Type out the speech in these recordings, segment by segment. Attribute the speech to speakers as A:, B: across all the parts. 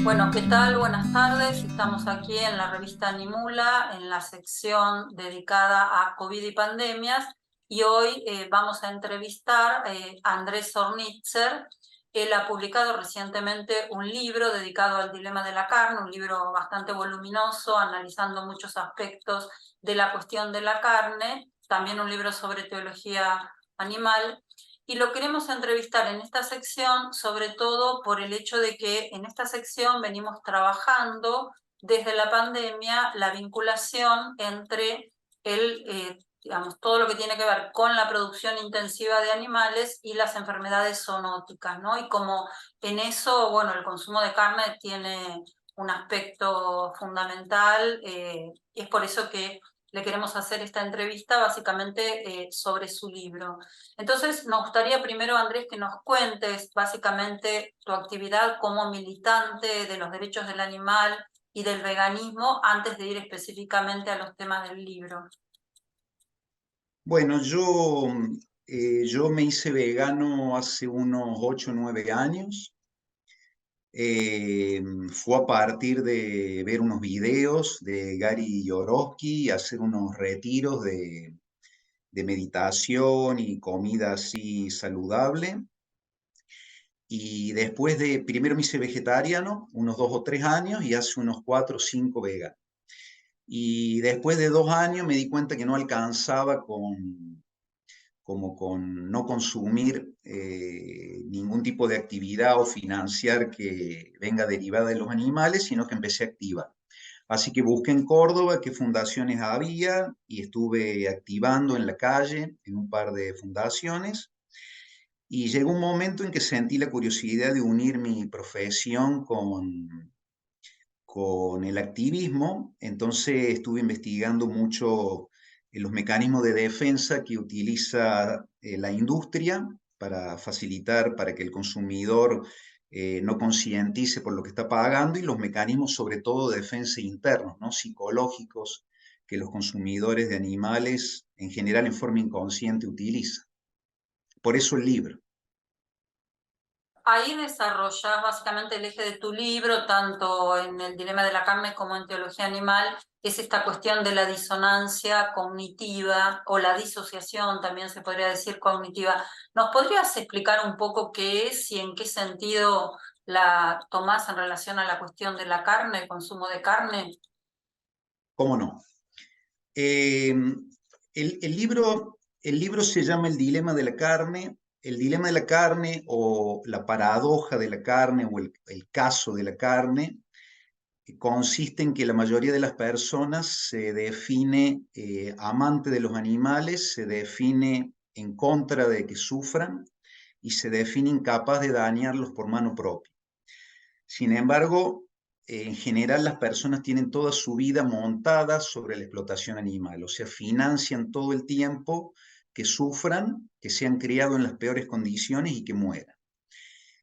A: Bueno, ¿qué tal? Buenas tardes. Estamos aquí en la revista Animula, en la sección dedicada a COVID y pandemias, y hoy vamos a entrevistar a Andrés Zornitzer. Él ha publicado recientemente un libro dedicado al dilema de la carne, un libro bastante voluminoso, analizando muchos aspectos de la cuestión de la carne, también un libro sobre teología animal. Y lo queremos entrevistar en esta sección, sobre todo por el hecho de que en esta sección venimos trabajando desde la pandemia la vinculación entre digamos, todo lo que tiene que ver con la producción intensiva de animales y las enfermedades zoonóticas, ¿no? Y como en eso, bueno, el consumo de carne tiene un aspecto fundamental, y es por eso que le queremos hacer esta entrevista básicamente sobre su libro. Entonces, nos gustaría primero, Andrés, que nos cuentes básicamente tu actividad como militante de los derechos del animal y del veganismo antes de ir específicamente a los temas del libro.
B: Bueno, yo me hice vegano hace unos 8 o 9 años. Fue a partir de ver unos videos de Gary Yourofsky y hacer unos retiros de meditación y comida así saludable. Y después primero me hice vegetariano, unos 2 o 3 años, y hace unos 4 o 5 vegano. Y después de 2 años me di cuenta que no alcanzaba como con no consumir ningún tipo de actividad o financiar que venga derivada de los animales, sino que empecé a activar. Así que busqué en Córdoba qué fundaciones había y estuve activando en la calle en un par de fundaciones. Y llegó un momento en que sentí la curiosidad de unir mi profesión con el activismo, entonces estuve investigando mucho los mecanismos de defensa que utiliza la industria para facilitar, para que el consumidor no concientice por lo que está pagando, y los mecanismos sobre todo de defensa internos, ¿no? Psicológicos, que los consumidores de animales en general en forma inconsciente utilizan. Por eso el libro.
A: Ahí desarrollas básicamente el eje de tu libro, tanto en el dilema de la carne como en teología animal, que es esta cuestión de la disonancia cognitiva o la disociación, también se podría decir cognitiva. ¿Nos podrías explicar un poco qué es y en qué sentido la tomás en relación a la cuestión de la carne, el consumo de carne?
B: ¿Cómo no? Eh, el libro se llama El dilema de la carne. El dilema de la carne o la paradoja de la carne o el caso de la carne consiste en que la mayoría de las personas se define amante de los animales, se define en contra de que sufran y se define incapaz de dañarlos por mano propia. Sin embargo, en general las personas tienen toda su vida montada sobre la explotación animal, o sea, financian todo el tiempo que sufran, que sean criados en las peores condiciones y que mueran.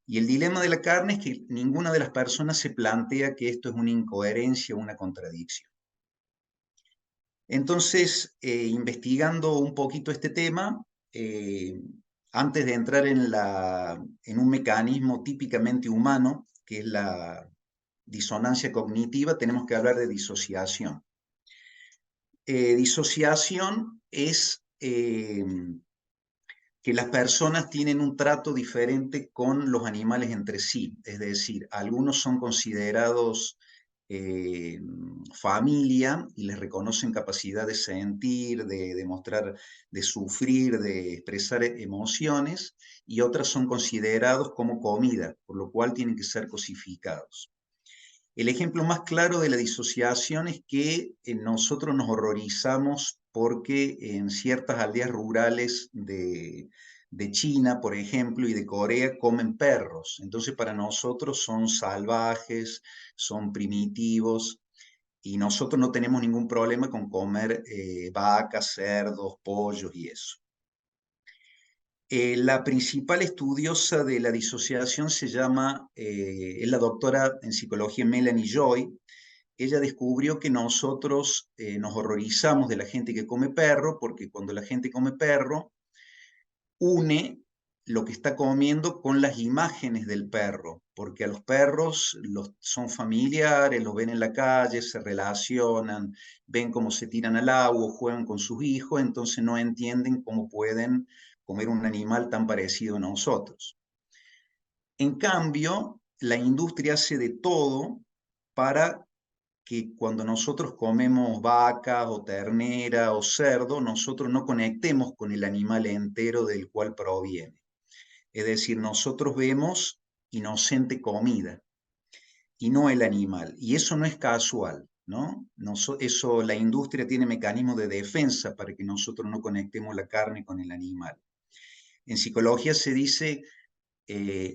B: Y el dilema de la carne es que ninguna de las personas se plantea que esto es una incoherencia o una contradicción. Entonces, investigando un poquito este tema, eh, antes de entrar en un mecanismo típicamente humano, que es la disonancia cognitiva, tenemos que hablar de disociación. Disociación es que las personas tienen un trato diferente con los animales entre sí, es decir, algunos son considerados familia y les reconocen capacidad de sentir, de demostrar, de sufrir, de expresar emociones, y otras son considerados como comida, por lo cual tienen que ser cosificados. El ejemplo más claro de la disociación es que nosotros nos horrorizamos porque en ciertas aldeas rurales de China, por ejemplo, y de Corea comen perros. Entonces para nosotros son salvajes, son primitivos, y nosotros no tenemos ningún problema con comer vacas, cerdos, pollos y eso. La principal estudiosa de la disociación es la doctora en psicología Melanie Joy. Ella descubrió que nosotros nos horrorizamos de la gente que come perro, porque cuando la gente come perro, une lo que está comiendo con las imágenes del perro, porque a los perros son familiares, los ven en la calle, se relacionan, ven cómo se tiran al agua, juegan con sus hijos, entonces no entienden cómo pueden comer un animal tan parecido a nosotros. En cambio, la industria hace de todo para que cuando nosotros comemos vacas o ternera o cerdo, nosotros no conectemos con el animal entero del cual proviene. Es decir, nosotros vemos inocente comida y no el animal. Y eso no es casual, ¿no? Eso, la industria tiene mecanismos de defensa para que nosotros no conectemos la carne con el animal. En psicología se dice,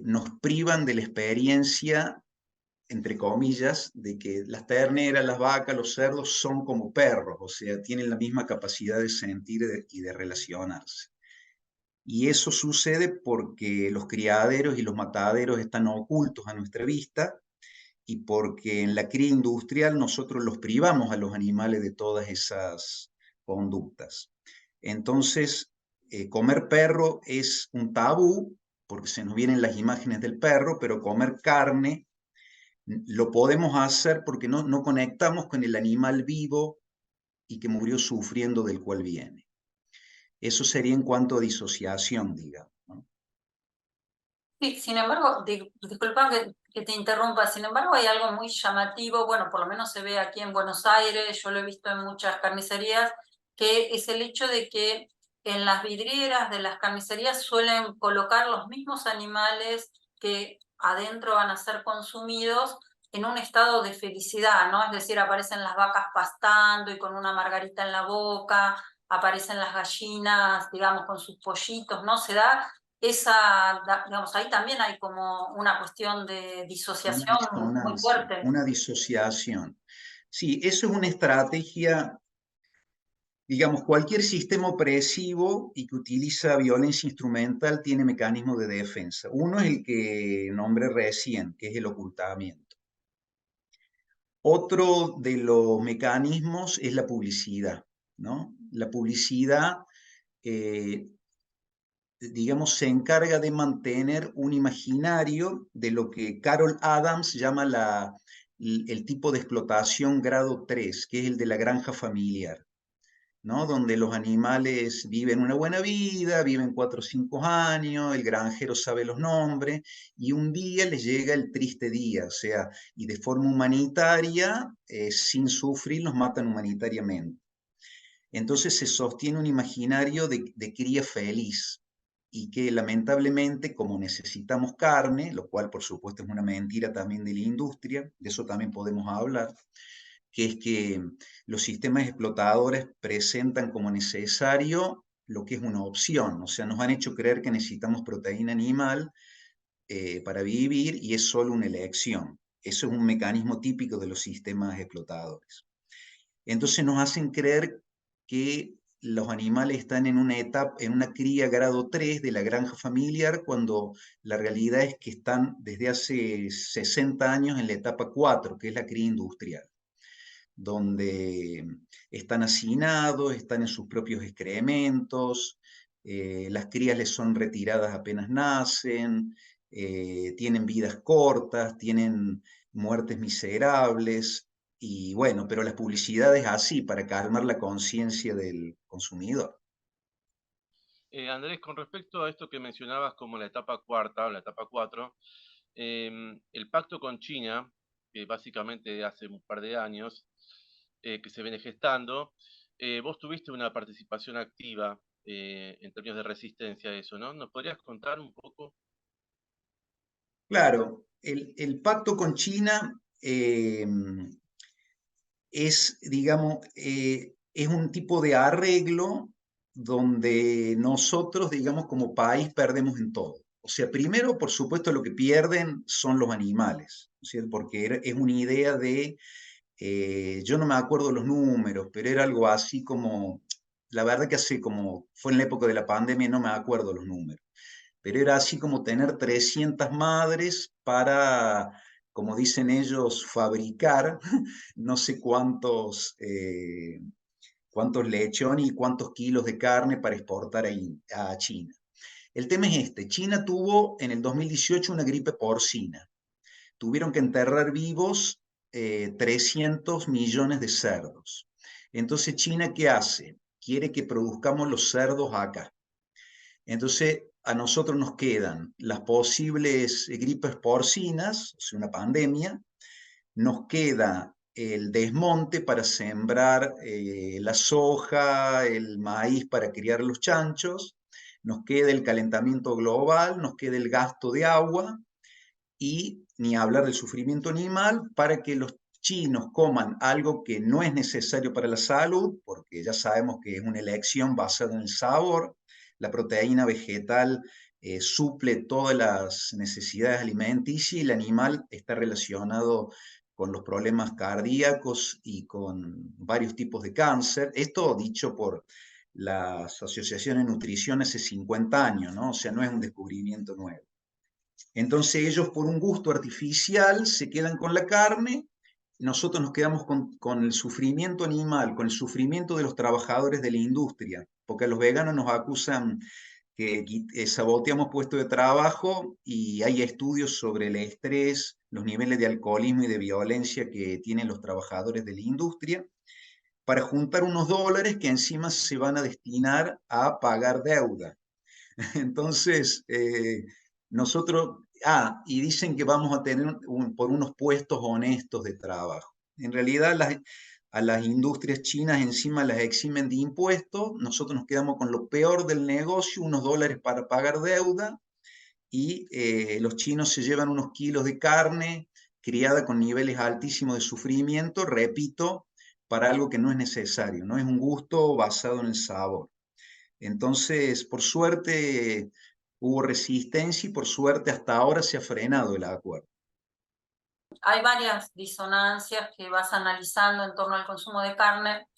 B: nos privan de la experiencia, entre comillas, de que las terneras, las vacas, los cerdos son como perros, o sea, tienen la misma capacidad de sentir y de relacionarse. Y eso sucede porque los criaderos y los mataderos están ocultos a nuestra vista y porque en la cría industrial nosotros los privamos a los animales de todas esas conductas. Entonces, comer perro es un tabú porque se nos vienen las imágenes del perro, pero comer carne lo podemos hacer porque no conectamos con el animal vivo y que murió sufriendo del cual viene. Eso sería en cuanto a disociación, digamos, ¿no?
A: Sí, sin embargo, disculpa que te interrumpa, sin embargo hay algo muy llamativo, bueno, por lo menos se ve aquí en Buenos Aires, yo lo he visto en muchas carnicerías, que es el hecho de que en las vidrieras de las carnicerías suelen colocar los mismos animales que adentro van a ser consumidos en un estado de felicidad, ¿no? Es decir, aparecen las vacas pastando y con una margarita en la boca, aparecen las gallinas, digamos, con sus pollitos, ¿no? Se da digamos, ahí también hay como una cuestión de
B: Una
A: disociación muy
B: disonancia,
A: fuerte.
B: una disociación. Sí, eso es una estrategia, digamos, cualquier sistema opresivo y que utiliza violencia instrumental tiene mecanismos de defensa. Uno es el que nombré recién, que es el ocultamiento. Otro de los mecanismos es la publicidad, ¿no? La publicidad, eh, digamos, se encarga de mantener un imaginario de lo que Carol Adams llama el tipo de explotación grado 3, que es el de la granja familiar, ¿no? Donde los animales viven una buena vida, viven 4 o 5 años, el granjero sabe los nombres, y un día les llega el triste día, o sea, y de forma humanitaria, sin sufrir, los matan humanitariamente. Entonces se sostiene un imaginario de cría feliz y que lamentablemente, como necesitamos carne, lo cual por supuesto es una mentira también de la industria, de eso también podemos hablar, que es que los sistemas explotadores presentan como necesario lo que es una opción, o sea, nos han hecho creer que necesitamos proteína animal para vivir y es solo una elección. Eso es un mecanismo típico de los sistemas explotadores. Entonces nos hacen creer que los animales están en una etapa, en una cría grado 3 de la granja familiar, cuando la realidad es que están desde hace 60 años en la etapa 4, que es la cría industrial, donde están hacinados, están en sus propios excrementos, las crías les son retiradas apenas nacen, tienen vidas cortas, tienen muertes miserables, y bueno, pero las publicidades así, para calmar la conciencia del consumidor.
C: Andrés, con respecto a esto que mencionabas como la etapa cuarta o la etapa 4, el pacto con China, que básicamente hace un par de años que se viene gestando, vos tuviste una participación activa en términos de resistencia a eso, ¿no? ¿Nos podrías contar un poco?
B: Claro, el pacto con China es, digamos, es un tipo de arreglo donde nosotros, digamos, como país perdemos en todo. O sea, primero, por supuesto, lo que pierden son los animales, ¿no es cierto? Porque es una idea de, yo no me acuerdo los números, pero era algo así como, la verdad que hace como, fue en la época de la pandemia, no me acuerdo los números, pero era así como tener 300 madres para, como dicen ellos, fabricar no sé cuántos lechones y cuántos kilos de carne para exportar a China. El tema es este, China tuvo en el 2018 una gripe porcina. Tuvieron que enterrar vivos 300 millones de cerdos. Entonces, ¿China qué hace? Quiere que produzcamos los cerdos acá. Entonces, a nosotros nos quedan las posibles gripes porcinas, o sea, una pandemia, nos queda el desmonte para sembrar la soja, el maíz para criar los chanchos, nos queda el calentamiento global, nos queda el gasto de agua y ni hablar del sufrimiento animal para que los chinos coman algo que no es necesario para la salud, porque ya sabemos que es una elección basada en el sabor, la proteína vegetal suple todas las necesidades alimenticias y el animal está relacionado con los problemas cardíacos y con varios tipos de cáncer. Esto dicho por las asociaciones de nutrición hace 50 años, ¿no? O sea, no es un descubrimiento nuevo. Entonces ellos por un gusto artificial se quedan con la carne, nosotros nos quedamos con el sufrimiento animal, con el sufrimiento de los trabajadores de la industria, porque a los veganos nos acusan que saboteamos puestos de trabajo y hay estudios sobre el estrés, los niveles de alcoholismo y de violencia que tienen los trabajadores de la industria, para juntar unos dólares que encima se van a destinar a pagar deuda. Entonces, nosotros, y dicen que vamos a tener por unos puestos honestos de trabajo. En realidad, a las industrias chinas encima las eximen de impuestos, nosotros nos quedamos con lo peor del negocio, unos dólares para pagar deuda, y los chinos se llevan unos kilos de carne criada con niveles altísimos de sufrimiento, repito, para algo que no es necesario, no es un gusto basado en el sabor. Entonces, por suerte hubo resistencia y por suerte hasta ahora se ha frenado el acuerdo.
A: Hay varias disonancias que vas analizando en torno al consumo de carne.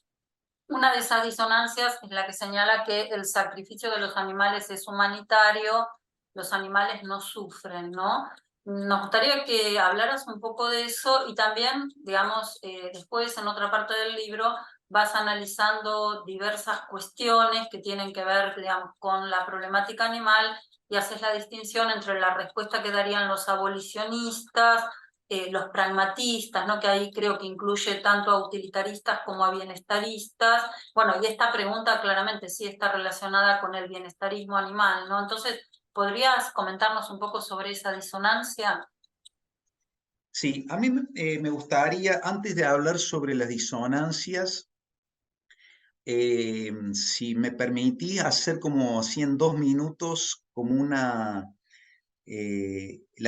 A: Una de esas disonancias es la que señala que el sacrificio de los animales es humanitario, los animales no sufren, ¿no? Nos gustaría que hablaras un poco de eso y también, digamos, después en otra parte del libro vas analizando diversas cuestiones que tienen que ver, digamos, con la problemática animal y haces la distinción entre la respuesta que darían los abolicionistas, los pragmatistas, ¿no? Que ahí creo que incluye tanto a utilitaristas como a bienestaristas. Bueno, y esta pregunta claramente sí está relacionada con el bienestarismo animal, ¿no? Entonces, ¿podrías comentarnos un poco sobre esa disonancia?
B: Sí, a mí me gustaría, antes de hablar sobre las disonancias, si me permitís hacer como así en 2 minutos, como la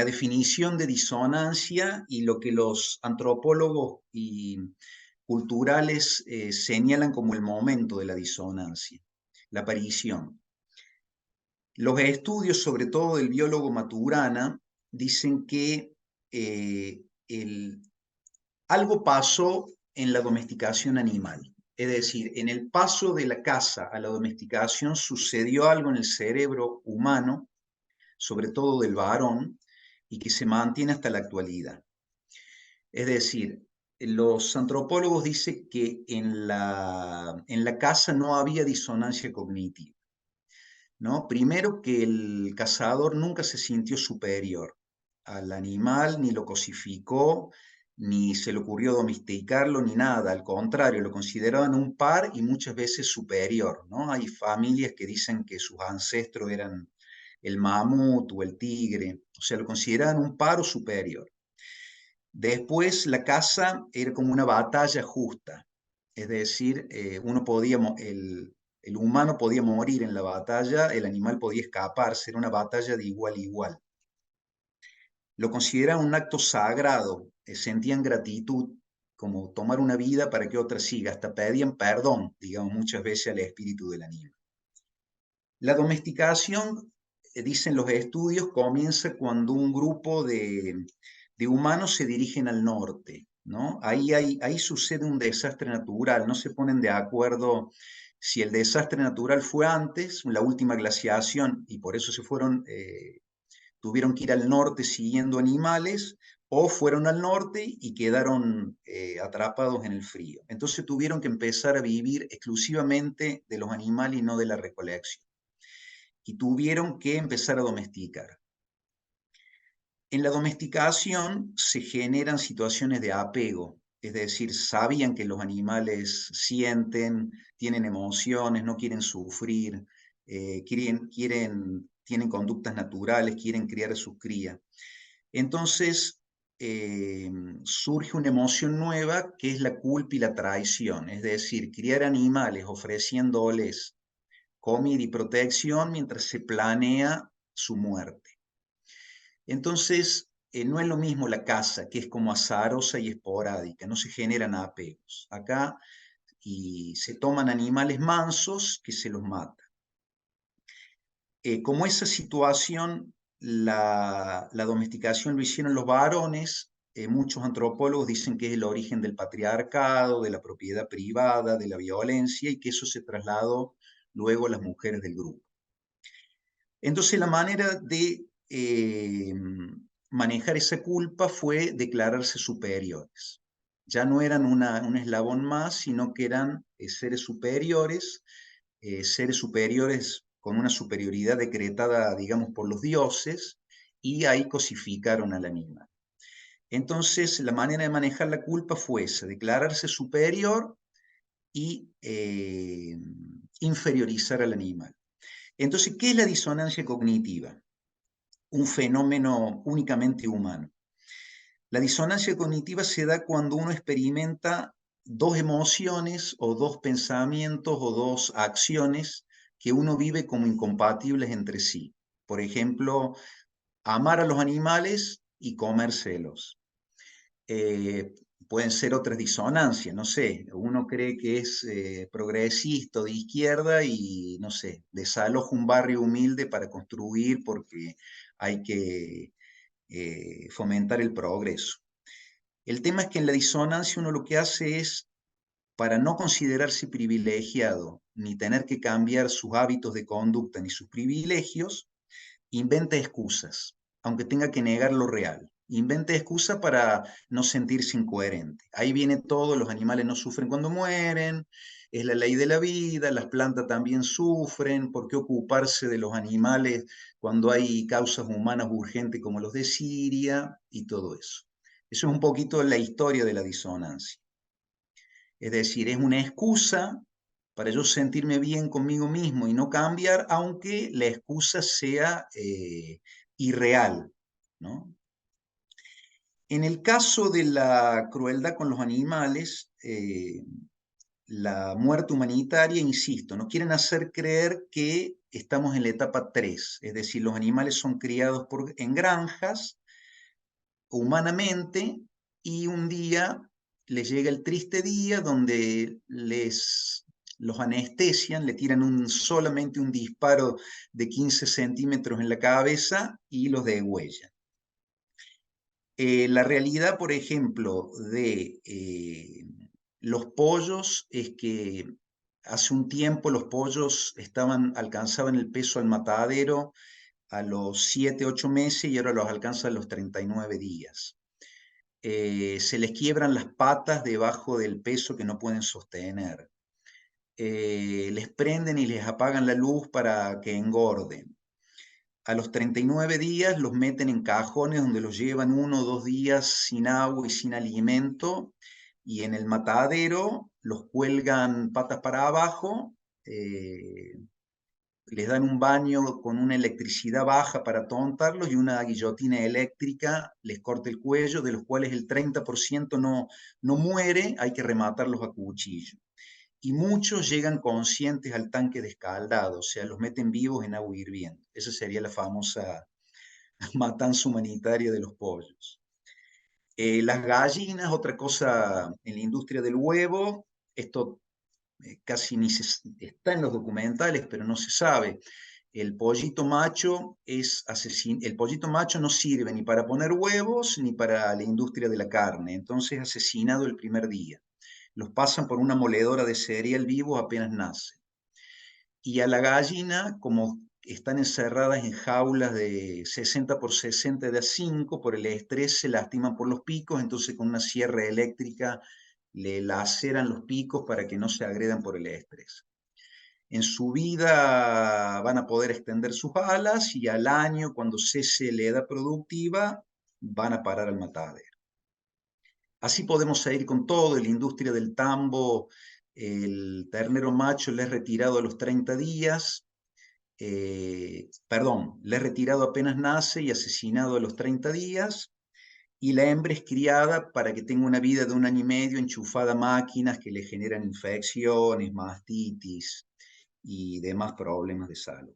B: definición de disonancia y lo que los antropólogos y culturales señalan como el momento de la disonancia, la aparición. Los estudios, sobre todo del biólogo Maturana, dicen que algo pasó en la domesticación animal. Es decir, en el paso de la caza a la domesticación sucedió algo en el cerebro humano, sobre todo del varón, y que se mantiene hasta la actualidad. Es decir, los antropólogos dicen que en la caza no había disonancia cognitiva, ¿no? Primero que el cazador nunca se sintió superior al animal, ni lo cosificó, ni se le ocurrió domesticarlo, ni nada. Al contrario, lo consideraban un par y muchas veces superior, ¿no? Hay familias que dicen que sus ancestros eran el mamut o el tigre, o sea, lo consideraban un par o superior. Después la caza era como una batalla justa, es decir, el humano podía morir en la batalla, el animal podía escaparse, era una batalla de igual a igual. Lo consideraban un acto sagrado, sentían gratitud, como tomar una vida para que otra siga, hasta pedían perdón, digamos, muchas veces al espíritu del animal. La domesticación, dicen los estudios, comienza cuando un grupo de humanos se dirigen al norte, ¿no? Ahí sucede un desastre natural, no se ponen de acuerdo si el desastre natural fue antes, la última glaciación, y por eso tuvieron que ir al norte siguiendo animales, o fueron al norte y quedaron atrapados en el frío. Entonces tuvieron que empezar a vivir exclusivamente de los animales y no de la recolección. y tuvieron que empezar a domesticar. En la domesticación se generan situaciones de apego, es decir, sabían que los animales sienten, tienen emociones, no quieren sufrir, tienen conductas naturales, quieren criar a sus crías. Entonces, surge una emoción nueva que es la culpa y la traición, es decir, criar animales ofreciéndoles comida y protección mientras se planea su muerte. Entonces, no es lo mismo la caza, que es como azarosa y esporádica, no se generan apegos. Acá y se toman animales mansos que se los mata. Como esa situación, la domesticación lo hicieron los varones, muchos antropólogos dicen que es el origen del patriarcado, de la propiedad privada, de la violencia, y que eso se trasladó luego a las mujeres del grupo. Entonces la manera de manejar esa culpa fue declararse superiores. Ya no eran un eslabón más, sino que eran seres superiores con una superioridad decretada, digamos, por los dioses, y ahí cosificaron al animal. Entonces, la manera de manejar la culpa fue esa, declararse superior y inferiorizar al animal. Entonces, ¿qué es la disonancia cognitiva? Un fenómeno únicamente humano. La disonancia cognitiva se da cuando uno experimenta dos emociones o dos pensamientos o dos acciones que uno vive como incompatibles entre sí. Por ejemplo, amar a los animales y comérselos. Pueden ser otras disonancias, no sé, uno cree que es progresista o de izquierda y, no sé, desaloja un barrio humilde para construir porque hay que fomentar el progreso. El tema es que en la disonancia uno lo que hace es, para no considerarse privilegiado, ni tener que cambiar sus hábitos de conducta ni sus privilegios, inventa excusas, aunque tenga que negar lo real. Inventa excusas para no sentirse incoherente. Ahí viene todo, los animales no sufren cuando mueren, es la ley de la vida, las plantas también sufren, ¿por qué ocuparse de los animales cuando hay causas humanas urgentes como los de Siria y todo eso? Eso es un poquito la historia de la disonancia. Es decir, es una excusa para yo sentirme bien conmigo mismo y no cambiar, aunque la excusa sea irreal, ¿no? En el caso de la crueldad con los animales, la muerte humanitaria, insisto, nos quieren hacer creer que estamos en la etapa 3, es decir, los animales son criados en granjas humanamente y un día les llega el triste día donde los anestesian, le tiran solamente un disparo de 15 centímetros en la cabeza y los degüellan. La realidad, por ejemplo, de los pollos es que hace un tiempo los pollos alcanzaban el peso al matadero a los 7, 8 meses y ahora los alcanza a los 39 días. Se les quiebran las patas debajo del peso que no pueden sostener. Les prenden y les apagan la luz para que engorden. A los 39 días los meten en cajones donde los llevan 1 o 2 días sin agua y sin alimento, y en el matadero los cuelgan patas para abajo, les dan un baño con una electricidad baja para tontarlos y una guillotina eléctrica les corta el cuello, de los cuales el 30% no muere, hay que rematarlos a cuchillo. Y muchos llegan conscientes al tanque descaldado, o sea, los meten vivos en agua hirviendo. Esa sería la famosa matanza humanitaria de los pollos. Las gallinas, otra cosa en la industria del huevo, esto casi ni está en los documentales, pero no se sabe. El pollito macho el pollito macho no sirve ni para poner huevos ni para la industria de la carne, entonces es asesinado el primer día. Los pasan por una moledora de cereal vivo apenas nace. Y a la gallina, como están encerradas en jaulas de 60 por 60 de A5, por el estrés se lastiman por los picos, entonces con una sierra eléctrica le laceran los picos para que no se agredan por el estrés. En su vida van a poder extender sus alas y al año, cuando cese la edad productiva, van a parar al matadero. Así podemos seguir con todo. En la industria del tambo, el ternero macho le es retirado a los 30 días, perdón, le es retirado apenas nace y asesinado a los 30 días, y la hembra es criada para que tenga una vida de 1 año y medio enchufada a máquinas que le generan infecciones, mastitis y demás problemas de salud.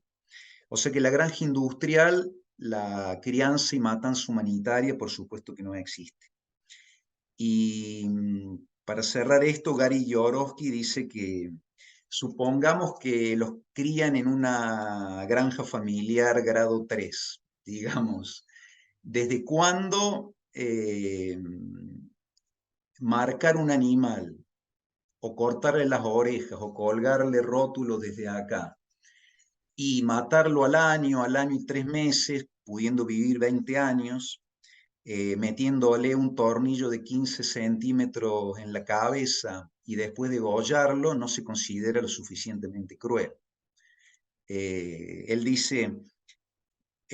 B: O sea que la granja industrial, la crianza y matanza humanitaria, por supuesto que no existe. Y para cerrar esto, Gary Yourofsky dice que supongamos que los crían en una granja familiar grado 3, digamos. ¿Desde cuándo marcar un animal o cortarle las orejas o colgarle rótulos desde acá y matarlo al año y 3 meses, pudiendo vivir 20 años, metiéndole un tornillo de 15 centímetros en la cabeza y después degollarlo, no se considera lo suficientemente cruel? Él dice,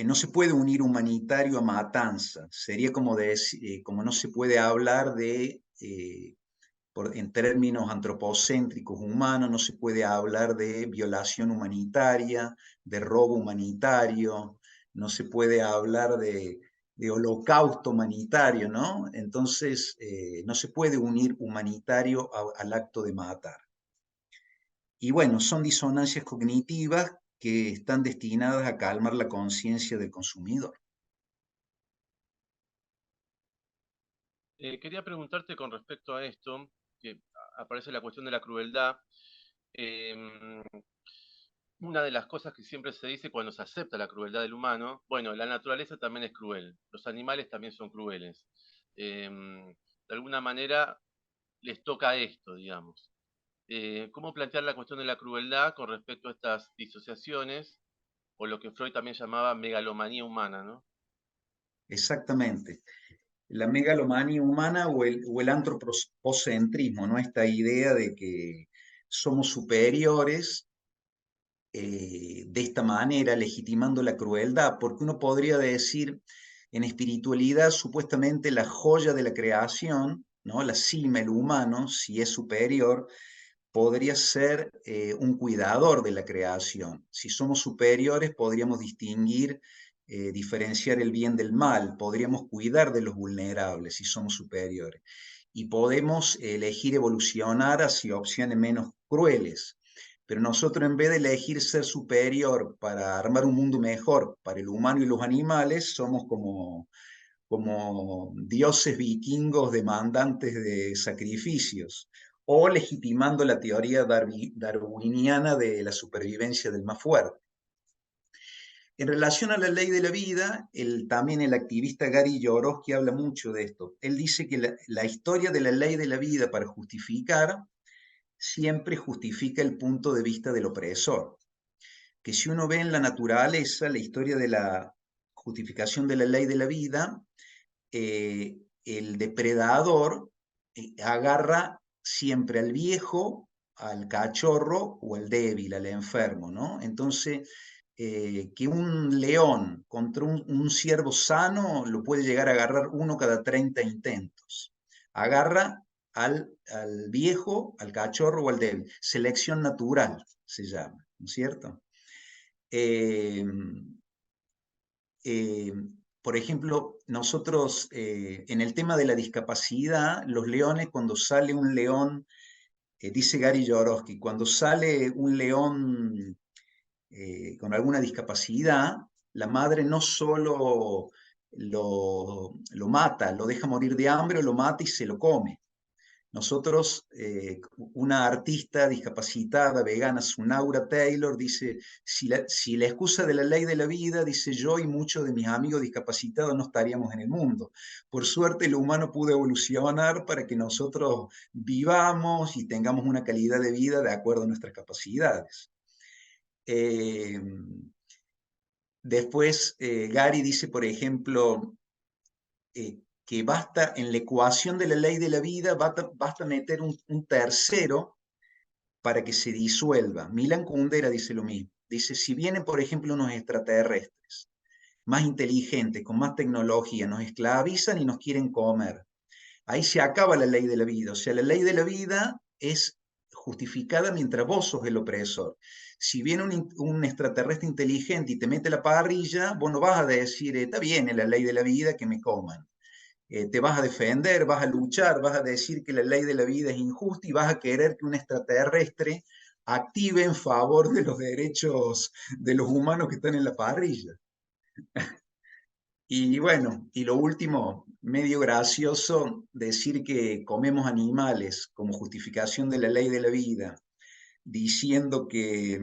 B: no se puede unir humanitario a matanza. Sería como, como no se puede hablar de, en términos antropocéntricos humanos, no se puede hablar de violación humanitaria, de robo humanitario, no se puede hablar de holocausto humanitario, ¿no? Entonces, no se puede unir humanitario al acto de matar. Y bueno, son disonancias cognitivas que están destinadas a calmar la conciencia del consumidor.
C: Quería preguntarte con respecto a esto, que aparece la cuestión de la crueldad. Em, una de las cosas que siempre se dice cuando se acepta la crueldad del humano, bueno, la naturaleza también es cruel, los animales también son crueles. De alguna manera les toca esto, digamos. ¿Cómo plantear la cuestión de la crueldad con respecto a estas disociaciones, o lo que Freud también llamaba megalomanía humana, ¿no?
B: Exactamente. La megalomanía humana o el antropocentrismo, ¿no? Esta idea de que somos superiores de esta manera, legitimando la crueldad, porque uno podría decir, en espiritualidad, supuestamente la joya de la creación, ¿no? La cima, el humano, si es superior, podría ser un cuidador de la creación. Si somos superiores, podríamos distinguir, diferenciar el bien del mal, podríamos cuidar de los vulnerables si somos superiores. Y podemos elegir evolucionar hacia opciones menos crueles. Pero nosotros, en vez de elegir ser superior para armar un mundo mejor para el humano y los animales, somos como dioses vikingos demandantes de sacrificios, o legitimando la teoría darwiniana de la supervivencia del más fuerte. En relación a la ley de la vida, también el activista Gary Yourofsky habla mucho de esto. Él dice que la historia de la ley de la vida, para justificar, siempre justifica el punto de vista del opresor. Que si uno ve en la naturaleza la historia de la justificación de la ley de la vida, el depredador agarra siempre al viejo, al cachorro o al débil, al enfermo, ¿no? Entonces, que un león contra un ciervo sano lo puede llegar a agarrar 1 cada 30 intentos. Agarra al viejo, al cachorro o al débil. Selección natural se llama, ¿no es cierto? Por ejemplo, nosotros en el tema de la discapacidad, los leones, cuando sale un león, dice Gary Yourofsky, cuando sale un león con alguna discapacidad, la madre no solo lo mata, lo deja morir de hambre o lo mata y se lo come. Nosotros, una artista discapacitada, vegana, Sunaura Taylor, dice, si la excusa de la ley de la vida, dice, yo y muchos de mis amigos discapacitados no estaríamos en el mundo. Por suerte, el humano pudo evolucionar para que nosotros vivamos y tengamos una calidad de vida de acuerdo a nuestras capacidades. Después, Gary dice, por ejemplo, que basta, en la ecuación de la ley de la vida, basta meter un tercero para que se disuelva. Milan Kundera dice lo mismo. Dice, si vienen, por ejemplo, unos extraterrestres más inteligentes, con más tecnología, nos esclavizan y nos quieren comer. Ahí se acaba la ley de la vida. O sea, la ley de la vida es justificada mientras vos sos el opresor. Si viene un extraterrestre inteligente y te mete la parrilla, vos no vas a decir, está bien, es la ley de la vida, que me coman. Te vas a defender, vas a luchar, vas a decir que la ley de la vida es injusta y vas a querer que un extraterrestre active en favor de los derechos de los humanos que están en la parrilla. Y bueno, y lo último, medio gracioso, decir que comemos animales como justificación de la ley de la vida, diciendo que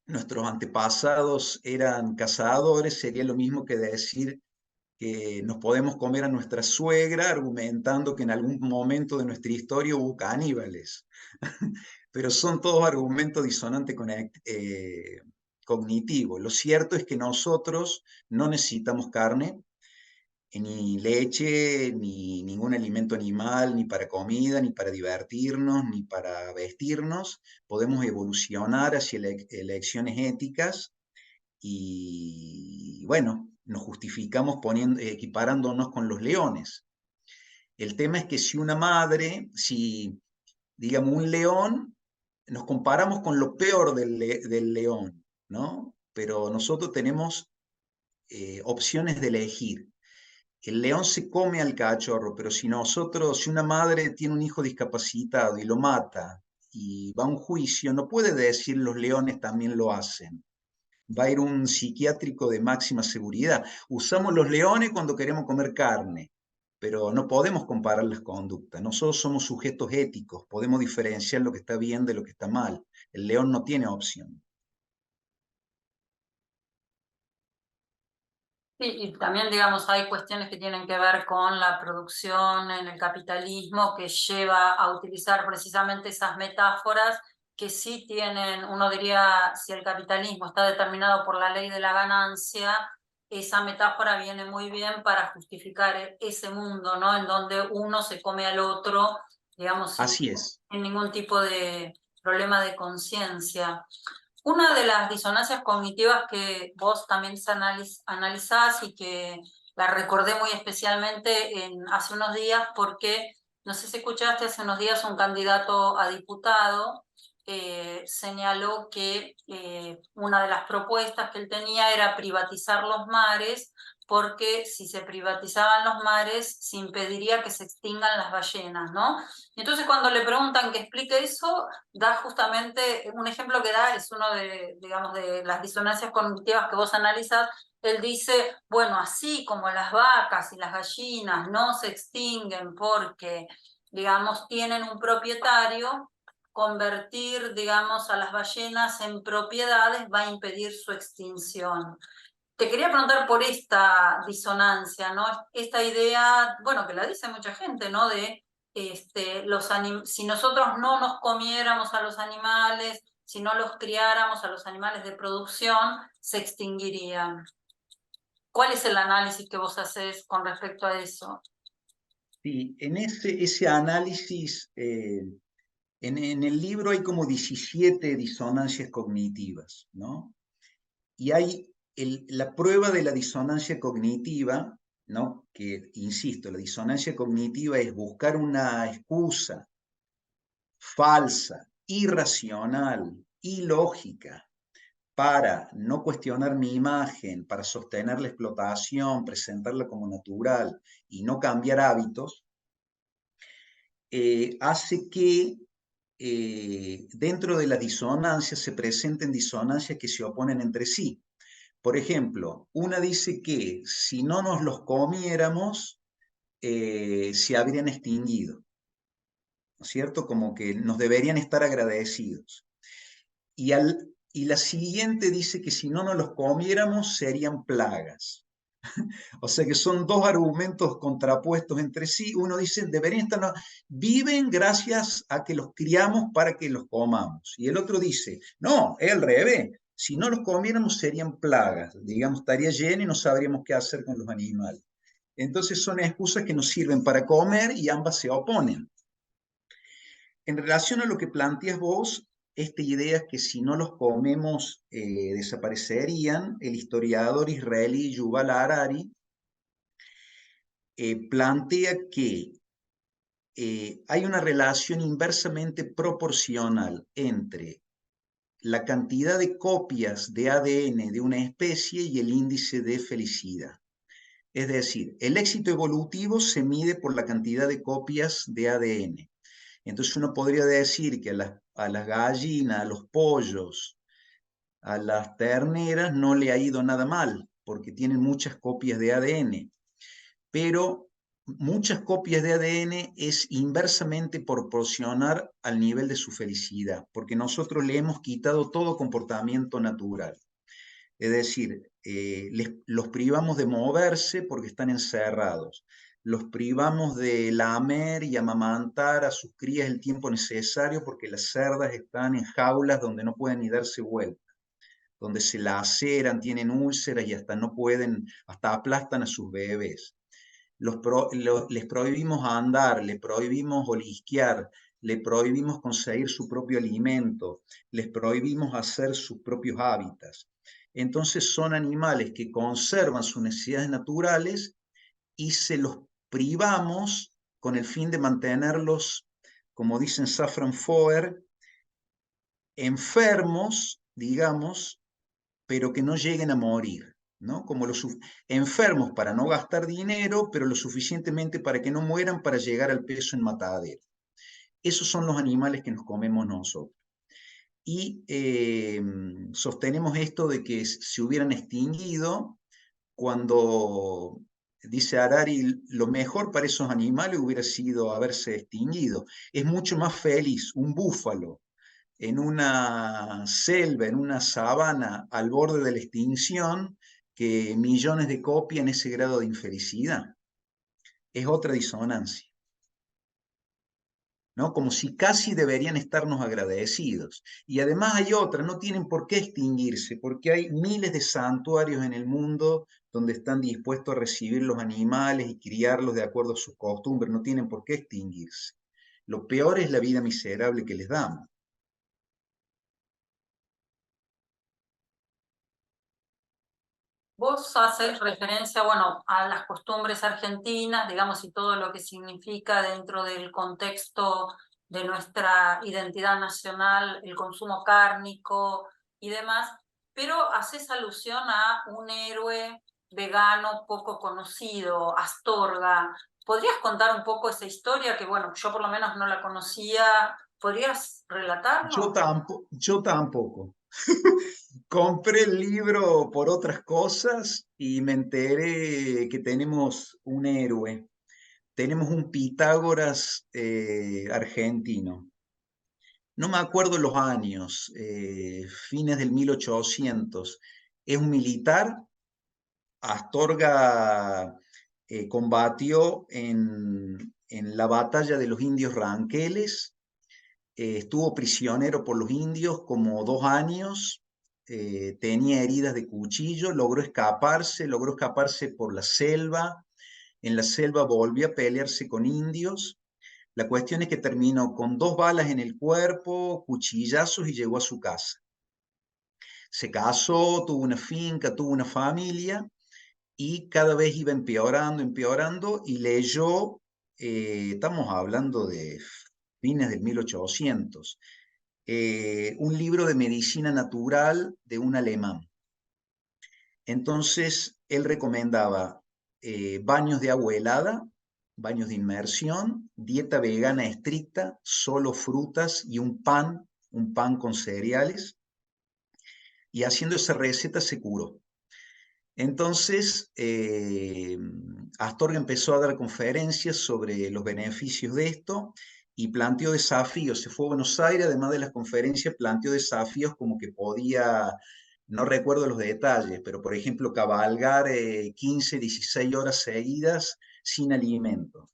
B: nuestros antepasados eran cazadores, sería lo mismo que decir que nos podemos comer a nuestra suegra, argumentando que en algún momento de nuestra historia hubo caníbales. Pero son todos argumentos disonantes cognitivos. Lo cierto es que nosotros no necesitamos carne, ni leche, ni ningún alimento animal, ni para comida, ni para divertirnos, ni para vestirnos. Podemos evolucionar hacia elecciones éticas y, bueno, nos justificamos equiparándonos con los leones. El tema es que si una madre, si, digamos, un león, nos comparamos con lo peor del león, ¿no? Pero nosotros tenemos opciones de elegir. El león se come al cachorro, pero si una madre tiene un hijo discapacitado y lo mata y va a un juicio, no puede decir los leones también lo hacen. Va a ir un psiquiátrico de máxima seguridad. Usamos los leones cuando queremos comer carne, pero no podemos comparar las conductas. Nosotros somos sujetos éticos, podemos diferenciar lo que está bien de lo que está mal. El león no tiene opción.
A: Sí, y también, digamos, hay cuestiones que tienen que ver con la producción en el capitalismo que lleva a utilizar precisamente esas metáforas que sí tienen, uno diría, si el capitalismo está determinado por la ley de la ganancia, esa metáfora viene muy bien para justificar ese mundo, ¿no? En donde uno se come al otro, digamos,
B: Así es.
A: sin ningún tipo de problema de conciencia. Una de las disonancias cognitivas que vos también analizás y que la recordé muy especialmente hace unos días porque, no sé si escuchaste, hace unos días un candidato a diputado señaló que una de las propuestas que él tenía era privatizar los mares porque si se privatizaban los mares se impediría que se extingan las ballenas, ¿no? Y entonces cuando le preguntan que explique eso, da justamente un ejemplo que da, es uno de, digamos, de las disonancias cognitivas que vos analizas. Él dice, bueno, así como las vacas y las gallinas no se extinguen porque, digamos, tienen un propietario, convertir, digamos, a las ballenas en propiedades va a impedir su extinción. Te quería preguntar por esta disonancia, ¿no? Esta idea, bueno, que la dice mucha gente, ¿no? De si nosotros no nos comiéramos a los animales, si no los criáramos a los animales de producción, se extinguirían. ¿Cuál es el análisis que vos haces con respecto a eso?
B: Sí, en ese análisis, en el libro hay como 17 disonancias cognitivas, ¿no? Y hay la prueba de la disonancia cognitiva, ¿no? Que, insisto, la disonancia cognitiva es buscar una excusa falsa, irracional, ilógica, para no cuestionar mi imagen, para sostener la explotación, presentarla como natural y no cambiar hábitos, hace que dentro de la disonancia se presenten disonancias que se oponen entre sí. Por ejemplo, una dice que si no nos los comiéramos, se habrían extinguido, ¿no es cierto? Como que nos deberían estar agradecidos. Y la siguiente dice que si no nos los comiéramos, serían plagas. O sea que son dos argumentos contrapuestos entre sí. Uno dice, deberían estar, viven gracias a que los criamos para que los comamos. Y el otro dice, no, es al revés. Si no los comiéramos serían plagas. Digamos, estaría lleno y no sabríamos qué hacer con los animales. Entonces son excusas que nos sirven para comer y ambas se oponen. En relación a lo que planteas vos, esta idea que si no los comemos desaparecerían. El historiador israelí Yuval Harari plantea que hay una relación inversamente proporcional entre la cantidad de copias de ADN de una especie y el índice de felicidad. Es decir, el éxito evolutivo se mide por la cantidad de copias de ADN. Entonces uno podría decir que a las gallinas, a los pollos, a las terneras no le ha ido nada mal, porque tienen muchas copias de ADN. Pero muchas copias de ADN es inversamente proporcional al nivel de su felicidad, porque nosotros le hemos quitado todo comportamiento natural. Es decir, los privamos de moverse porque están encerrados, los privamos de lamer y amamantar a sus crías el tiempo necesario porque las cerdas están en jaulas donde no pueden ni darse vuelta, donde se laceran, tienen úlceras y hasta no pueden, hasta aplastan a sus bebés. Les prohibimos andar, les prohibimos olisquear, les prohibimos conseguir su propio alimento, les prohibimos hacer sus propios hábitats. Entonces son animales que conservan sus necesidades naturales y se los privamos con el fin de mantenerlos, como dicen Safran Foer, enfermos, digamos, pero que no lleguen a morir, ¿no? Como los enfermos para no gastar dinero, pero lo suficientemente para que no mueran para llegar al peso en matadero. Esos son los animales que nos comemos nosotros. Y sostenemos esto de que se hubieran extinguido cuando, dice Harari, lo mejor para esos animales hubiera sido haberse extinguido. Es mucho más feliz un búfalo en una selva, en una sabana al borde de la extinción, que millones de copias en ese grado de infelicidad. Es otra disonancia, ¿no? Como si casi deberían estarnos agradecidos. Y además hay otra, no tienen por qué extinguirse, porque hay miles de santuarios en el mundo donde están dispuestos a recibir los animales y criarlos de acuerdo a sus costumbres, no tienen por qué extinguirse. Lo peor es la vida miserable que les damos.
A: Vos haces referencia, bueno, a las costumbres argentinas, digamos, y todo lo que significa dentro del contexto de nuestra identidad nacional, el consumo cárnico y demás, pero haces alusión a un héroe vegano poco conocido, Astorga. ¿Podrías contar un poco esa historia? Que bueno, yo por lo menos no la conocía. ¿Podrías relatarlo?
B: Yo tampoco. Compré el libro por otras cosas y me enteré que tenemos un héroe, tenemos un Pitágoras argentino. No me acuerdo los años, fines del 1800. Es un militar. Astorga combatió en la batalla de los indios Ranqueles. Estuvo prisionero por los indios como 2 años, tenía heridas de cuchillo, logró escaparse por la selva. En la selva volvió a pelearse con indios. La cuestión es que terminó con 2 balas en el cuerpo, cuchillazos, y llegó a su casa. Se casó, tuvo una finca, tuvo una familia, y cada vez iba empeorando, y leyó, estamos hablando de fines del 1800, un libro de medicina natural de un alemán. Entonces, él recomendaba baños de agua helada, baños de inmersión, dieta vegana estricta, solo frutas y un pan con cereales, y haciendo esa receta se curó. Entonces, Astorga empezó a dar conferencias sobre los beneficios de esto y planteó desafíos. Se fue a Buenos Aires, además de las conferencias, planteó desafíos como que podía, no recuerdo los detalles, pero por ejemplo, cabalgar 15, 16 horas seguidas sin alimento.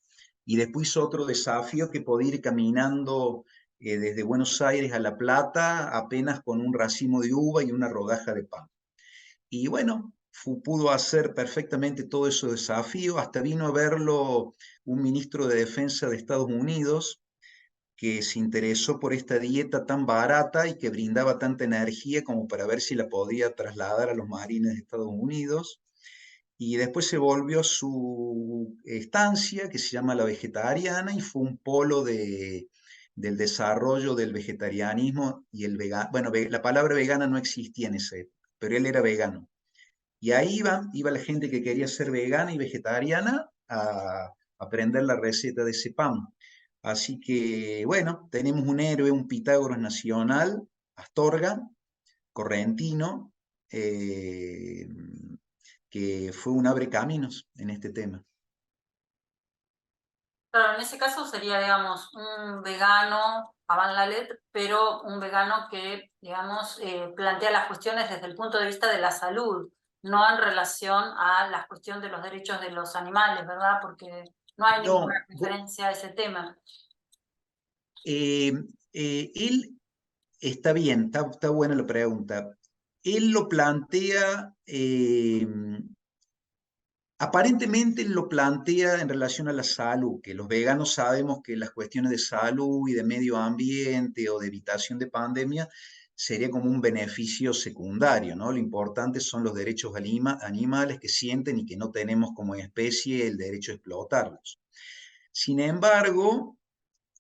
B: Y después otro desafío que podía ir caminando desde Buenos Aires a La Plata apenas con un racimo de uva y una rodaja de pan. Y bueno, pudo hacer perfectamente todos esos desafíos, hasta vino a verlo un ministro de Defensa de Estados Unidos, que se interesó por esta dieta tan barata y que brindaba tanta energía como para ver si la podía trasladar a los marines de Estados Unidos. Y después se volvió su estancia, que se llama La Vegetariana, y fue un polo del desarrollo del vegetarianismo y el vegano. Bueno, la palabra vegana no existía en ese, pero él era vegano. Y ahí iba la gente que quería ser vegana y vegetariana a aprender la receta de ese pan. Así que, bueno, tenemos un héroe, un Pitágoras nacional, Astorga, correntino, eh, que fue un abre caminos en este tema.
A: Claro, en ese caso sería, digamos, un vegano avant la lettre, pero un vegano que, digamos, plantea las cuestiones desde el punto de vista de la salud, no en relación a la cuestión de los derechos de los animales, ¿verdad? Porque no hay ninguna
B: No,
A: referencia a ese tema.
B: él está bien, está buena la pregunta. Él lo plantea, aparentemente lo plantea en relación a la salud, que los veganos sabemos que las cuestiones de salud y de medio ambiente o de evitación de pandemia sería como un beneficio secundario, ¿no? Lo importante son los derechos animales que sienten y que no tenemos como especie el derecho a explotarlos. Sin embargo,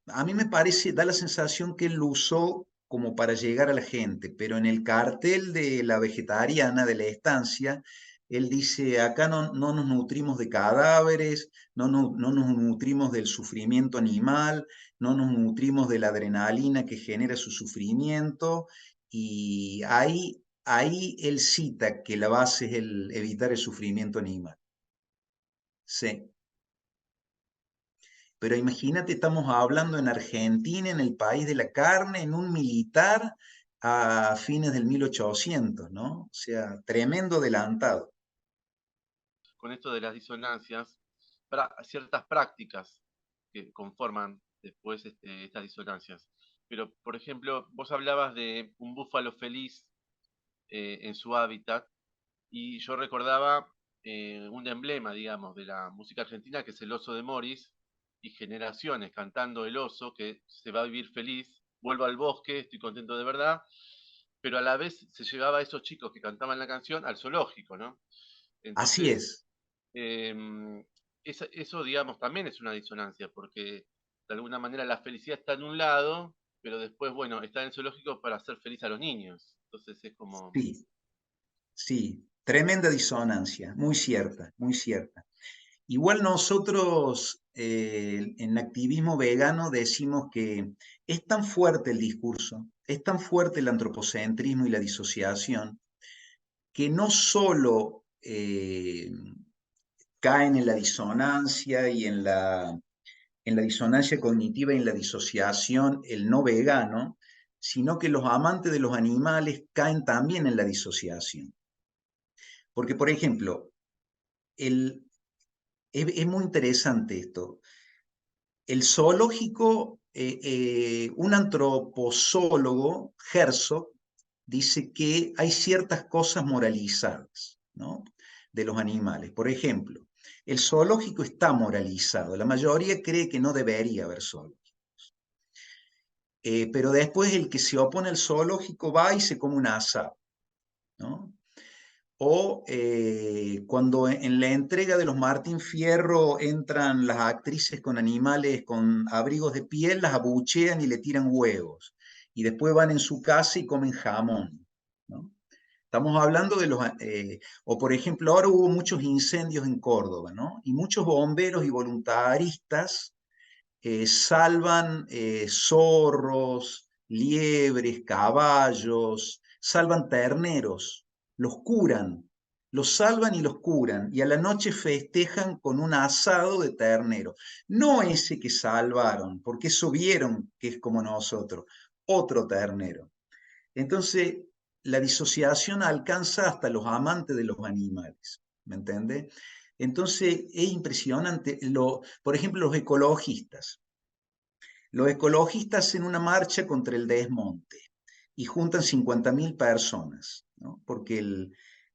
B: a mí me parece, da la sensación que él lo usó como para llegar a la gente, pero en el cartel de la vegetariana de la estancia, él dice, acá no nos nutrimos de cadáveres, no nos nutrimos del sufrimiento animal, no nos nutrimos de la adrenalina que genera su sufrimiento, y ahí él cita que la base es el evitar el sufrimiento animal. Sí. Pero imagínate, estamos hablando en Argentina, en el país de la carne, en un militar a fines del 1800, ¿no? O sea, tremendo adelantado.
C: Con esto de las disonancias, para ciertas prácticas que conforman después estas disonancias. Pero, por ejemplo, vos hablabas de un búfalo feliz en su hábitat y yo recordaba un emblema, digamos, de la música argentina que es el oso de Morris y generaciones cantando el oso que se va a vivir feliz, vuelvo al bosque, estoy contento de verdad, pero a la vez se llevaba a esos chicos que cantaban la canción al zoológico, ¿no?
B: Así
C: Entonces,
B: es.
C: eso, digamos, también es una disonancia, porque de alguna manera la felicidad está en un lado, pero después, bueno, está en el zoológico para hacer feliz a los niños. Entonces es como...
B: Sí, sí. Tremenda disonancia. Muy cierta, muy cierta. Igual nosotros en activismo vegano decimos que es tan fuerte el discurso, es tan fuerte el antropocentrismo y la disociación, que no solo caen en la disonancia y en la disonancia cognitiva y en la disociación el no vegano, sino que los amantes de los animales caen también en la disociación. Porque, por ejemplo, es muy interesante esto. El zoológico, un antropozólogo, Herzog, dice que hay ciertas cosas moralizadas, ¿no?, de los animales. Por ejemplo, el zoológico está moralizado. La mayoría cree que no debería haber zoológicos. Pero después el que se opone al zoológico va y se come un asado, ¿no? O cuando en la entrega de los Martín Fierro entran las actrices con animales con abrigos de piel, las abuchean y le tiran huevos. Y después van en su casa y comen jamón, ¿no? Estamos hablando de los... o por ejemplo, ahora hubo muchos incendios en Córdoba, ¿no? Y muchos bomberos y voluntaristas salvan zorros, liebres, caballos, salvan terneros, los curan, los salvan y los curan, y a la noche festejan con un asado de ternero. No ese que salvaron, porque eso vieron que es como nosotros, otro ternero. Entonces, la disociación alcanza hasta los amantes de los animales, ¿me entiende? Entonces, es impresionante. Por ejemplo, los ecologistas. Los ecologistas hacen una marcha contra el desmonte y juntan 50.000 personas, ¿no? Porque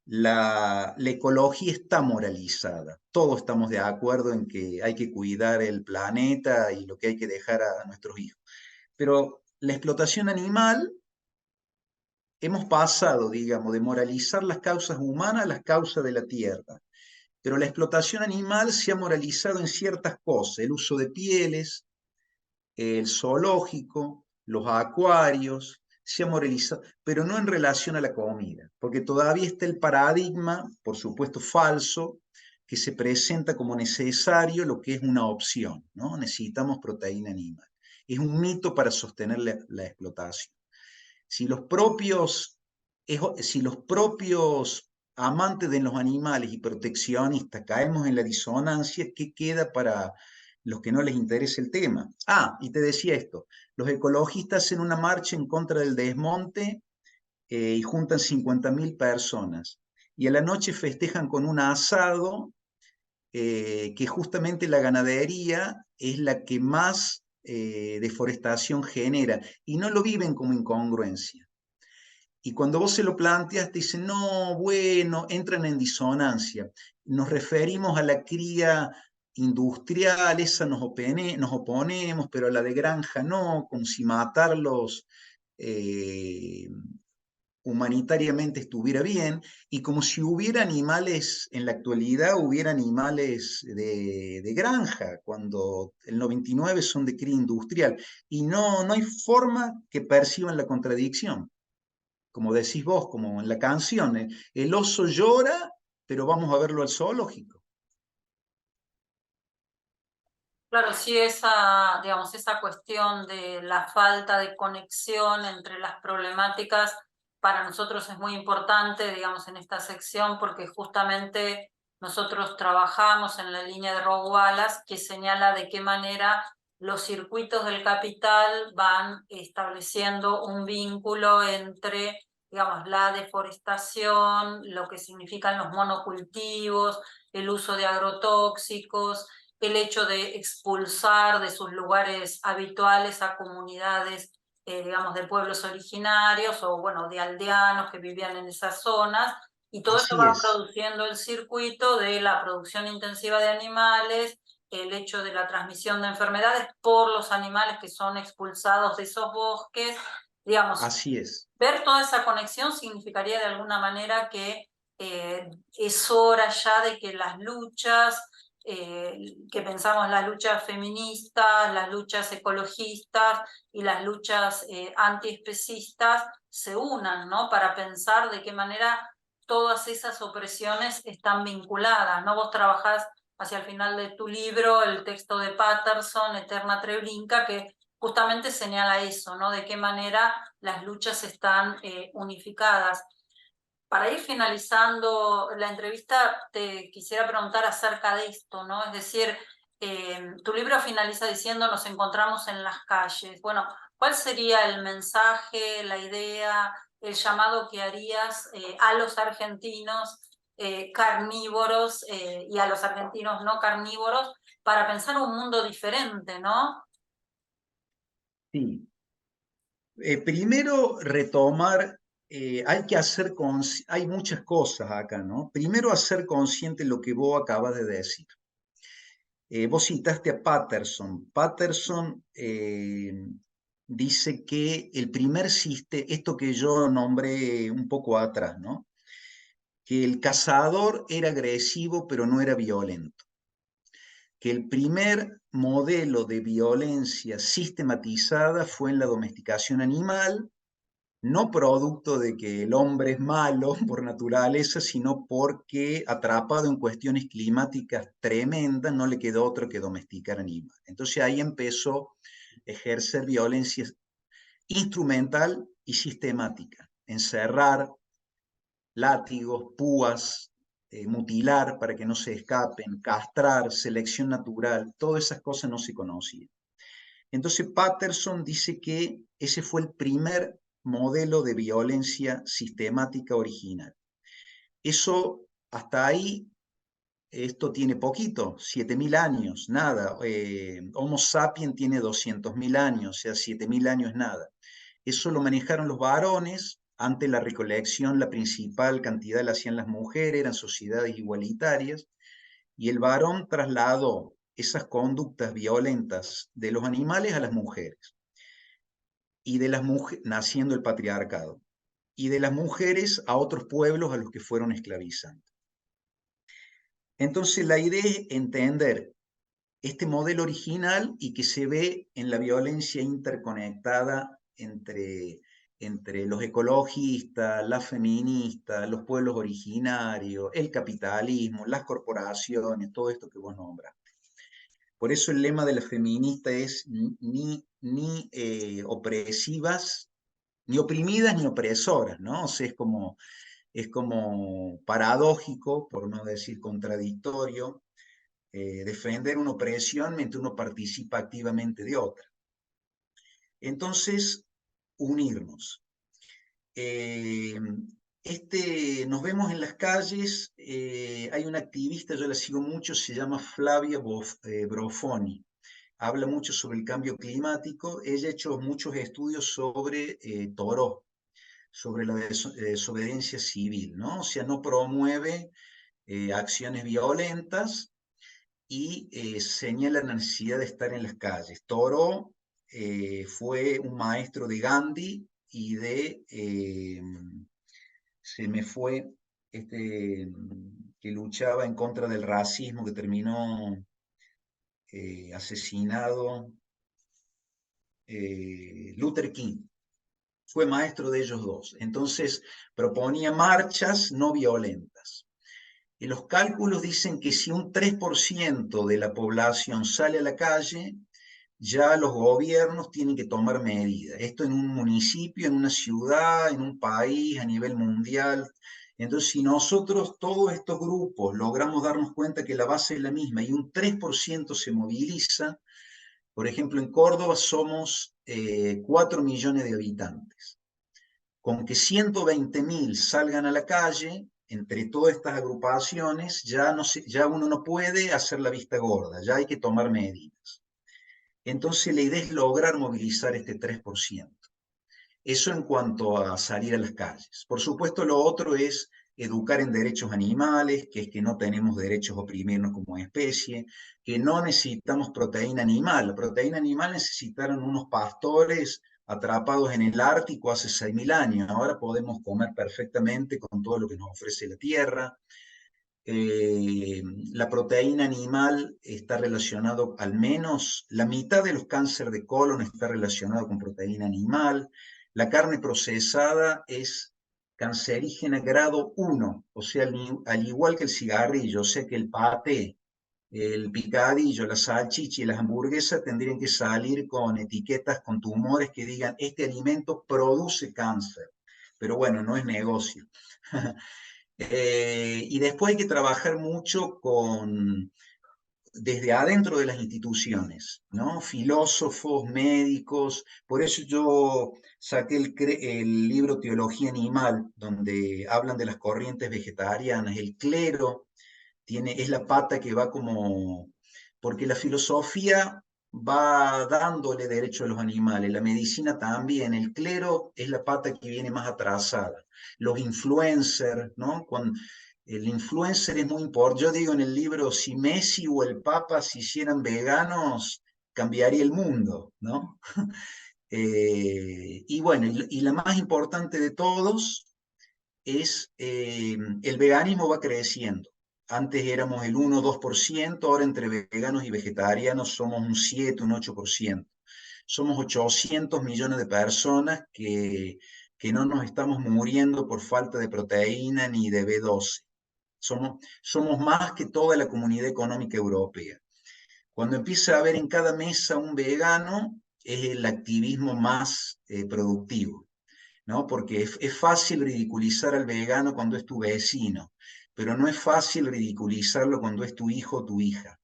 B: la ecología está moralizada. Todos estamos de acuerdo en que hay que cuidar el planeta y lo que hay que dejar a nuestros hijos. Pero la explotación animal, hemos pasado, digamos, de moralizar las causas humanas a las causas de la tierra. Pero la explotación animal se ha moralizado en ciertas cosas, el uso de pieles, el zoológico, los acuarios, se ha moralizado, pero no en relación a la comida, porque todavía está el paradigma, por supuesto falso, que se presenta como necesario lo que es una opción, ¿no? Necesitamos proteína animal. Es un mito para sostener la explotación. Si los propios, si los propios amantes de los animales y proteccionistas caemos en la disonancia, ¿qué queda para los que no les interesa el tema? Ah, y te decía esto, los ecologistas hacen una marcha en contra del desmonte y juntan 50.000 personas. Y a la noche festejan con un asado, que justamente la ganadería es la que más deforestación genera, y no lo viven como incongruencia. Y cuando vos se lo planteas, te dicen, no, bueno, entran en disonancia. Nos referimos a la cría industrial, esa nos oponemos, pero a la de granja no, como si matarlos eh, humanitariamente estuviera bien, y como si hubiera animales, en la actualidad hubiera animales de granja, cuando el 99 son de cría industrial, y no hay forma que perciban la contradicción. Como decís vos, como en la canción, el oso llora, pero vamos a verlo al zoológico.
A: Claro, sí, esa, digamos, esa cuestión de la falta de conexión entre las problemáticas para nosotros es muy importante, digamos, en esta sección, porque justamente nosotros trabajamos en la línea de Rob Wallace, que señala de qué manera los circuitos del capital van estableciendo un vínculo entre, digamos, la deforestación, lo que significan los monocultivos, el uso de agrotóxicos, el hecho de expulsar de sus lugares habituales a comunidades, digamos, de pueblos originarios o, bueno, de aldeanos que vivían en esas zonas, y todo esto
B: Así
A: va
B: es.
A: produciendo el circuito de la producción intensiva de animales, el hecho de la transmisión de enfermedades por los animales que son expulsados de esos bosques, digamos.
B: Así es.
A: Ver toda esa conexión significaría de alguna manera que es hora ya de que las luchas, que pensamos las luchas feministas, las luchas ecologistas y las luchas antiespecistas se unan, ¿no? Para pensar de qué manera todas esas opresiones están vinculadas, ¿no? Vos trabajás hacia el final de tu libro el texto de Patterson, Eterna Treblinka, que justamente señala eso, ¿no? De qué manera las luchas están unificadas. Para ir finalizando la entrevista, te quisiera preguntar acerca de esto, ¿no? Es decir, tu libro finaliza diciendo nos encontramos en las calles. Bueno, ¿cuál sería el mensaje, la idea, el llamado que harías a los argentinos carnívoros y a los argentinos no carnívoros para pensar un mundo diferente, ¿no?
B: Sí. Primero, retomar, hay que hacer, hay muchas cosas acá, ¿no? Primero, hacer consciente lo que vos acabas de decir. Vos citaste a Patterson. Patterson dice que el primer sistema, esto que yo nombré un poco atrás, ¿no? Que el cazador era agresivo pero no era violento. Que el primer modelo de violencia sistematizada fue en la domesticación animal, no producto de que el hombre es malo por naturaleza, sino porque atrapado en cuestiones climáticas tremendas, no le quedó otro que domesticar animales. Entonces ahí empezó a ejercer violencia instrumental y sistemática, encerrar, látigos, púas, mutilar para que no se escapen, castrar, selección natural, todas esas cosas no se conocían. Entonces Patterson dice que ese fue el primer modelo de violencia sistemática original. Eso, hasta ahí, esto tiene poquito, 7.000 años, nada. Homo sapiens tiene 200.000 años, o sea, 7.000 años es nada. Eso lo manejaron los varones, antes la recolección, la principal cantidad la hacían las mujeres, eran sociedades igualitarias, y el varón trasladó esas conductas violentas de los animales a las mujeres. y de las mujeres, naciendo el patriarcado, y de las mujeres a otros pueblos a los que fueron esclavizando. Entonces la idea es entender este modelo original y que se ve en la violencia interconectada entre los ecologistas, las feministas, los pueblos originarios, el capitalismo, las corporaciones, todo esto que vos nombras. Por eso el lema de la feminista es ni opresivas, ni oprimidas, ni opresoras, ¿no? O sea, es como paradójico, por no decir contradictorio, defender una opresión mientras uno participa activamente de otra. Entonces, unirnos. Nos vemos en las calles, hay una activista, yo la sigo mucho, se llama Flavia Brofoni, habla mucho sobre el cambio climático, ella ha hecho muchos estudios sobre Toro, sobre la desobediencia civil, ¿no? O sea, no promueve acciones violentas y señala la necesidad de estar en las calles. Toro fue un maestro de Gandhi y se me fue, que luchaba en contra del racismo, que terminó asesinado, Luther King. Fue maestro de ellos dos. Entonces proponía marchas no violentas. Y los cálculos dicen que si un 3% de la población sale a la calle, ya los gobiernos tienen que tomar medidas. Esto en un municipio, en una ciudad, en un país, a nivel mundial. Entonces, si nosotros, todos estos grupos, logramos darnos cuenta que la base es la misma y un 3% se moviliza, por ejemplo, en Córdoba somos 4 millones de habitantes. Con que 120.000 salgan a la calle, entre todas estas agrupaciones, ya uno no puede hacer la vista gorda, ya hay que tomar medidas. Entonces la idea es lograr movilizar este 3%. Eso en cuanto a salir a las calles. Por supuesto, lo otro es educar en derechos animales, que es que no tenemos derechos a oprimirnos como especie, que no necesitamos proteína animal. La proteína animal necesitaron unos pastores atrapados en el Ártico hace 6.000 años. Ahora podemos comer perfectamente con todo lo que nos ofrece la tierra. La proteína animal está relacionado, al menos la mitad de los cánceres de colon está relacionado con proteína animal. La carne procesada es cancerígena grado 1, o sea, al igual que el cigarrillo, o sea que el paté, el picadillo, la salchicha y las hamburguesas tendrían que salir con etiquetas con tumores que digan este alimento produce cáncer. Pero bueno, no es negocio. Y después hay que trabajar mucho desde adentro de las instituciones, ¿no? Filósofos, médicos. Por eso yo saqué el libro Teología Animal, donde hablan de las corrientes vegetarianas. El clero es la pata que va como... Porque la filosofía va dándole derecho a los animales, la medicina también, el clero es la pata que viene más atrasada. Los influencers, ¿no? El influencer es muy importante. Yo digo en el libro, si Messi o el Papa se hicieran veganos, cambiaría el mundo, ¿no? Y bueno, y la más importante de todos es el veganismo va creciendo. Antes éramos el 1 o 2%, ahora entre veganos y vegetarianos somos un 7, un 8%. Somos 800 millones de personas que no nos estamos muriendo por falta de proteína ni de B12. Somos más que toda la comunidad económica europea. Cuando empieza a haber en cada mesa un vegano, es el activismo más productivo, ¿no? Porque es fácil ridiculizar al vegano cuando es tu vecino, pero no es fácil ridiculizarlo cuando es tu hijo o tu hija.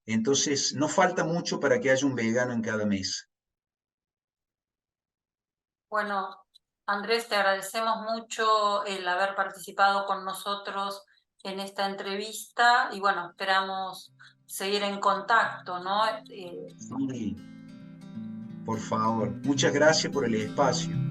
B: Entonces, no falta mucho para que haya un vegano en cada mesa.
A: Bueno, Andrés, te agradecemos mucho el haber participado con nosotros en esta entrevista y bueno, esperamos seguir en contacto, ¿no?
B: Sí, por favor. Muchas gracias por el espacio.